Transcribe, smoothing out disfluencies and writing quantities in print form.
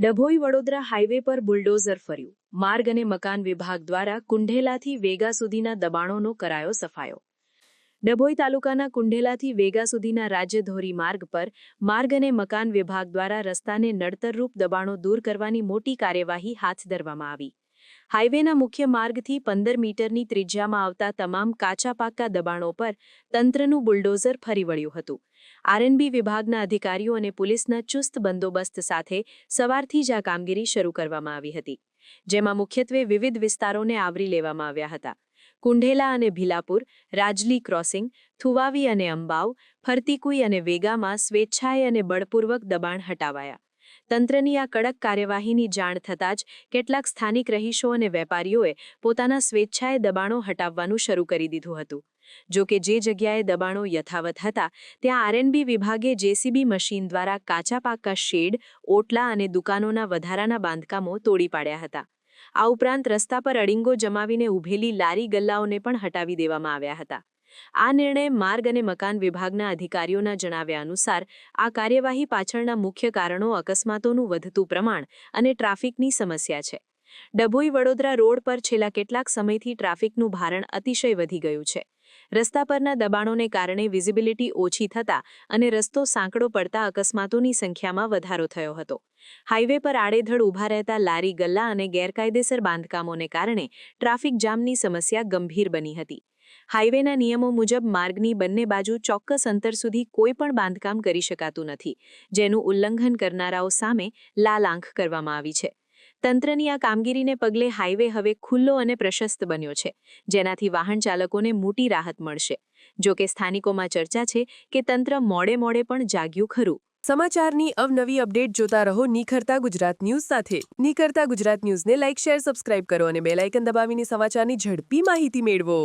Dabhoi Vadodara highway પર bulldozer ફર્યું. માર્ગ અને મકાન વિભાગ દ્વારા કુંઢેલાથી વેગા સુધીના દબાણોનો કરાયો સફાયો. ડભોઈ તાલુકાના કુંઢેલાથી વેગા સુધીના રાજ્ય ધોરીમાર્ગ પર માર્ગ અને મકાન વિભાગ દ્વારા રસ્તાને નડતરરૂપ દબાણો દૂર કરવાની મોટી કાર્યવાહી હાથ ધરવામાં આવી. હાઈવેના મુખ્ય માર્ગથી 15 મીટરની ત્રિજ્યામાં આવતા તમામ કાચા પાકા દબાણો પર તંત્રનું બુલડોઝર ફરી વળ્યું હતું. આરએનબી વિભાગના અધિકારીઓ અને પોલીસના ચુસ્ત બંદોબસ્ત સાથે સવારથી જ આ કામગીરી શરૂ કરવામાં આવી હતી, જેમાં મુખ્યત્વે વિવિધ વિસ્તારોને આવરી લેવામાં આવ્યા હતા. કુંઢેલા અને ભીલાપુર, રાજલી ક્રોસિંગ, થુવાવી અને અંબાવ, ફરતીકુઈ અને વેગામાં સ્વેચ્છાએ અને બળપૂર્વક દબાણ હટાવાયા. તંત્રની આ કડક કાર્યવાહીની જાણ થતાં જ કેટલાક સ્થાનિક રહીશો અને વેપારીઓએ પોતાના સ્વેચ્છાએ દબાણો હટાવવાનું શરૂ કરી દીધું હતું. જો કે જે જગ્યાએ દબાણો યથાવત હતા ત્યાં આરએનબી વિભાગે જેસીબી મશીન દ્વારા કાચા પાકા શેડ, ઓટલા અને દુકાનોના વધારાના બાંધકામો તોડી પાડ્યા હતા. આ ઉપરાંત રસ્તા પર અડીંગો જમાવીને ઊભેલી લારી ગલ્લાઓને પણ હટાવી દેવામાં આવ્યા હતા. આ નિર્ણય માર્ગ અને મકાન વિભાગના અધિકારીઓના જણાવ્યા અનુસાર આ કાર્યવાહી પાછળના મુખ્ય કારણો અકસ્માતોનું વધતું પ્રમાણ અને ટ્રાફિકની સમસ્યા છે. ડભોઈ વડોદરા રોડ પર છેલ્લા કેટલાક સમયથી ટ્રાફિકનું ભારણ અતિશય વધી ગયું છે. રસ્તા પરના દબાણોને કારણે વિઝિબિલિટી ઓછી થતાં અને રસ્તો સાંકડો પડતા અકસ્માતોની સંખ્યામાં વધારો થયો હતો. હાઈવે પર આડેધડ ઊભા રહેતા લારી ગલ્લા અને ગેરકાયદેસર બાંધકામોને કારણે ટ્રાફિક જામની સમસ્યા ગંભીર બની હતી. હાઈવેના નિયમો મુજબ માર્ગની બંને બાજુ ચોક્કસ અંતર સુધી કોઈ પણ બાંધકામ કરી શકાતું નથી, જેનું ઉલ્લંઘન કરનારાઓ સામે લાલ આંખ કરવામાં આવી છે. તંત્રની આ કામગીરીને પગલે હાઈવે હવે ખુલ્લો અને પ્રશસ્ત બન્યો છે, જેનાથી વાહન ચાલકોને મોટી રાહત મળશે. જો કે સ્થાનિકોમાં ચર્ચા છે કે તંત્ર મોડે પણ જાગ્યું ખરું. સમાચારની અવનવી અપડેટ જોતા રહો નિખરતા ગુજરાત ન્યૂઝ સાથે. નિખરતા ગુજરાત ન્યૂઝને લાઇક, શેર, સબસ્ક્રાઇબ કરો અને બેલ આઇકન દબાવીને સમાચારની ઝડપી માહિતી મેળવો.